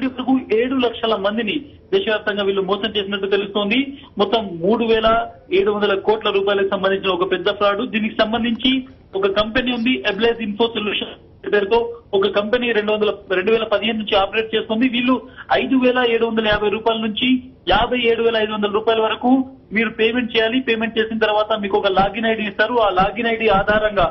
ఇప్పటి వరకు 7 లక్షల మందిని దేశవ్యాప్తంగా వీళ్ళు మోసం చేసినట్టు తెలుస్తోంది. మొత్తం 3,700 కోట్ల రూపాయలకు సంబంధించిన ఒక పెద్ద ఫ్రాడ్. దీనికి సంబంధించి ఒక కంపెనీ ఉంది, ఎబ్లైజ్ ఇన్ఫో సొల్యూషన్ పేరుతో ఒక కంపెనీ 2015 నుంచి ఆపరేట్ చేస్తుంది. వీళ్ళు 5,750 రూపాయల నుంచి 57,500 రూపాయల వరకు మీరు పేమెంట్ చేయాలి. పేమెంట్ చేసిన తర్వాత మీకు ఒక లాగిన్ ఐడి ఇస్తారు. ఆ లాగిన్ ఐడి ఆధారంగా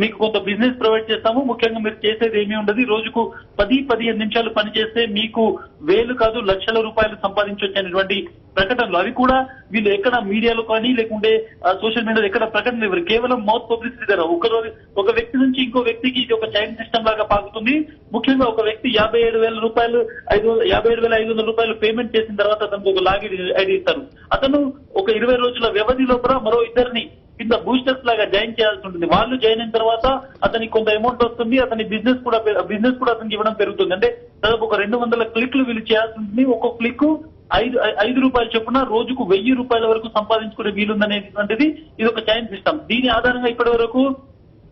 మీకు కొంత బిజినెస్ ప్రొవైడ్ చేస్తాము. ముఖ్యంగా మీరు చేసేది ఏమీ ఉండదు. రోజుకు 10-15 నిమిషాలు పనిచేస్తే మీకు వేలు కాదు లక్షల రూపాయలు సంపాదించవచ్చు అనేటువంటి ప్రకటనలు. అవి కూడా వీళ్ళు ఎక్కడ మీడియాలో కానీ లేకుంటే సోషల్ మీడియాలో ఎక్కడ ప్రకటనలు ఇవ్వరు. కేవలం మౌత్ పబ్లిసిటీ ద్వారా ఒక వ్యక్తి నుంచి ఇంకో వ్యక్తికి ఇది ఒక చైన్ సిస్టమ్ లాగా పాకుతుంది. ముఖ్యంగా ఒక వ్యక్తి 57,000 రూపాయలు 57,500 రూపాయలు పేమెంట్ చేసిన తర్వాత అతనికి ఒక లాగిన్ ఐడి ఇస్తారు. అతను ఒక 20 రోజుల వ్యవధి లోపల మరో ఇద్దరిని కింద బూస్టర్స్ లాగా జాయిన్ చేయాల్సి ఉంటుంది. వాళ్ళు జాయిన్ అయిన తర్వాత అతనికి కొంత అమౌంట్ వస్తుంది. అతని బిజినెస్ కూడా అతనికి ఇవ్వడం పెరుగుతుంది. అంటే దాదాపు ఒక 200 క్లిక్లు వీళ్ళు చేయాల్సి ఉంటుంది. ఒక్కొక్క క్లిక్ 5 రూపాయలు చొప్పున రోజుకు 1000 రూపాయల వరకు సంపాదించుకునే వీలుందనేటువంటిది ఇది ఒక చైన్ సిస్టమ్. దీని ఆధారంగా ఇప్పటి వరకు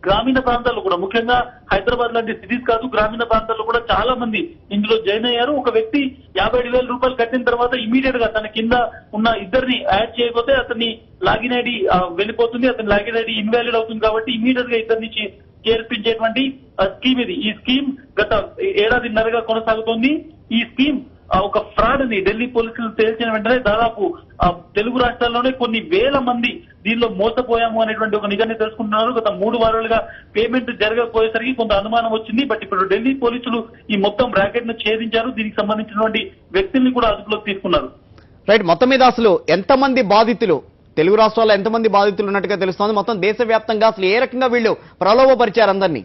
గ్రామీణ ప్రాంతాల్లో కూడా, ముఖ్యంగా హైదరాబాద్ లాంటి సిటీస్ కాదు, గ్రామీణ ప్రాంతాల్లో కూడా చాలా మంది ఇందులో జాయిన్ అయ్యారు. ఒక వ్యక్తి 57,000 రూపాయలు కట్టిన తర్వాత ఇమీడియట్ గా తన కింద ఉన్న ఇద్దరిని యాడ్ చేయకపోతే అతన్ని లాగిన్ ఐడి వెళ్ళిపోతుంది. అతని లాగిన్ ఐడి ఇన్వాలిడ్ అవుతుంది. కాబట్టి ఇమీడియట్ గా ఇద్దరిని చేర్పించేటువంటి స్కీమ్ ఇది. ఈ స్కీమ్ గత 1.5 ఏళ్లుగా కొనసాగుతోంది. ఈ స్కీమ్ ఒక ఫ్రాడ్ ని ఢిల్లీ పోలీసులు తేల్చిన వెంటనే దాదాపు తెలుగు రాష్ట్రాల్లోనే కొన్ని వేల మంది దీనిలో మోసపోయాము అనేటువంటి ఒక నిజాన్ని తెలుసుకుంటున్నారు. గత 3 వారాలుగా పేమెంట్ జరగకపోయేసరికి కొంత అనుమానం వచ్చింది. బట్ ఇప్పుడు ఢిల్లీ పోలీసులు ఈ మొత్తం ర్యాకెట్ ను ఛేదించారు. దీనికి సంబంధించినటువంటి వ్యక్తుల్ని కూడా అదుపులోకి తీసుకున్నారు. రైట్, మొత్తం మీద అసలు ఎంతమంది బాధితులు, తెలుగు రాష్ట్రాల్లో ఎంతమంది బాధితులు ఉన్నట్టుగా తెలుస్తోంది? మొత్తం దేశవ్యాప్తంగా అసలు ఏ రకంగా వీళ్ళు ప్రలోభపరిచారు అందరినీ?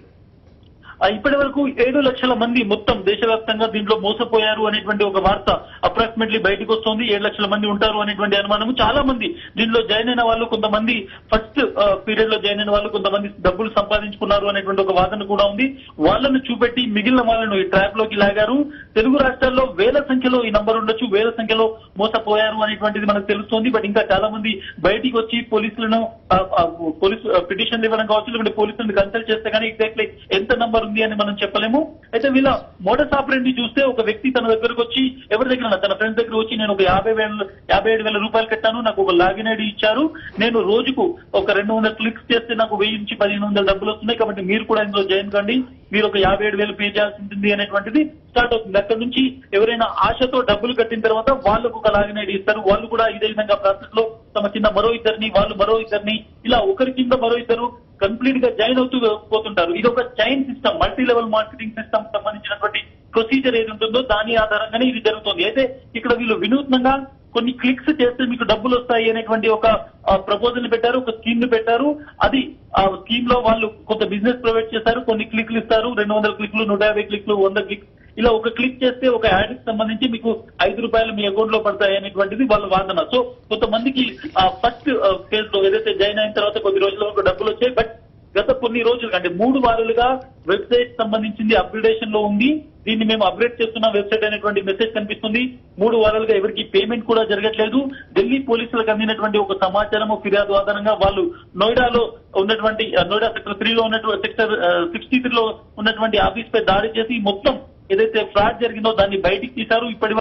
ఇప్పటి వరకు 7 లక్షల మంది మొత్తం దేశవ్యాప్తంగా దీంట్లో మోసపోయారు అనేటువంటి ఒక వార్త అప్రాక్సిమేట్లీ బయటకు వస్తోంది. 7 లక్షల మంది ఉంటారు అనేటువంటి అనుమానం. చాలా మంది దీనిలో జాయిన్ అయిన వాళ్ళు, కొంతమంది ఫస్ట్ పీరియడ్ లో జాయిన్ అయిన వాళ్ళు కొంతమంది డబ్బులు సంపాదించుకున్నారు అనేటువంటి ఒక వాదన కూడా ఉంది. వాళ్ళను చూపెట్టి మిగిలిన వాళ్ళను ఈ ట్రాప్ లోకి లాగారు. తెలుగు రాష్ట్రాల్లో వేల సంఖ్యలో ఈ నంబర్ ఉండొచ్చు, వేల సంఖ్యలో మోసపోయారు అనేటువంటిది మనకు తెలుస్తోంది. బట్ ఇంకా చాలా మంది బయటికి వచ్చి పోలీసులను పిటిషన్లు ఇవ్వడం కావచ్చు, లేకుంటే పోలీసులను కన్సల్ట్ చేస్తే కానీ ఎగ్జాక్ట్లీ ఎంత నంబర్ ఉంది అని మనం చెప్పలేము. అయితే వీళ్ళ మోడస్ ఆపరెండి చూస్తే ఒక వ్యక్తి తన దగ్గరకు వచ్చి, ఎవరి దగ్గర తన ఫ్రెండ్స్ దగ్గర వచ్చి, నేను ఒక 57,000 రూపాయలు కట్టాను, నాకు ఒక లాగిన్ ఐడి ఇచ్చారు, నేను రోజుకు ఒక 200 క్లిక్స్ చేస్తే నాకు 1000 నుంచి 1500 డబ్బులు వస్తున్నాయి, కాబట్టి మీరు కూడా ఇందులో జాయిన్ కండి, మీరు ఒక 57,000 పే చేయాల్సి ఉంటుంది అనేటువంటిది స్టార్ట్ అవుతుంది. అక్కడ నుంచి ఎవరైనా ఆశతో డబ్బులు కట్టిన తర్వాత వాళ్ళకు ఒక లాగిన్ ఐడి ఇస్తారు. వాళ్ళు కూడా ఇదే విధంగా ప్రాసెస్ లో తమ కింద మరో ఇద్దరిని, వాళ్ళు మరో ఇద్దరిని, ఇలా ఒకరి కింద మరో ఇద్దరు కంప్లీట్ గా జాయిన్ అవుతూ పోతుంటారు. ఇది ఒక chain system, multi level marketing system సంబంధించినటువంటి ప్రొసీజర్ ఏది ఉంటుందో దాని ఆధారంగానే ఇది జరుగుతుంది. అయితే ఇక్కడ వీళ్ళు వినూత్నంగా కొన్ని క్లిక్స్ చేస్తే మీకు డబ్బులు వస్తాయి అనేటువంటి ఒక ప్రపోజల్ ని పెట్టారు, ఒక స్కీమ్ ని పెట్టారు. అది ఆ స్కీమ్ లో వాళ్ళు కొంత బిజినెస్ ప్రొవైడ్ చేశారు, కొన్ని క్లిక్లు ఇస్తారు, 200 క్లిక్లు, 150 క్లిక్లు, 100 క్లిక్స్, ఇలా ఒక క్లిక్ చేస్తే ఒక యాడ్ కి సంబంధించి మీకు 5 రూపాయలు మీ అకౌంట్ లో పడతాయి అనేటువంటిది వాళ్ళ వాదన. సో కొంతమందికి ఫస్ట్ ఫేజ్ లో ఏదైతే జాయిన్ అయిన తర్వాత కొద్ది రోజుల వరకు డబ్బులు వచ్చాయి. బట్ గత కొన్ని రోజులు అంటే 3 వారాలుగా వెబ్సైట్ సంబంధించింది అప్గ్రేడేషన్ లో ఉంది. దీన్ని మేము అప్గ్రేడ్ చేస్తున్న వెబ్సైట్ అనేటువంటి మెసేజ్ కనిపిస్తుంది. 3 వారాలుగా ఎవరికి పేమెంట్ కూడా జరగట్లేదు. ఢిల్లీ పోలీసులకు అందినటువంటి ఒక సమాచారం, ఫిర్యాదు ఆధారంగా వాళ్ళు నోయిడాలో ఉన్నటువంటి నోయిడా సెక్టర్ 3 లో ఉన్నటువంటి సెక్టర్ 63 లో ఉన్నటువంటి ఆఫీస్ పై దాడి చేసి మొత్తం ఏదైతే ఫ్రాడ్ జరిగిందో దాన్ని బయటికి తీశారు. ఇప్పటి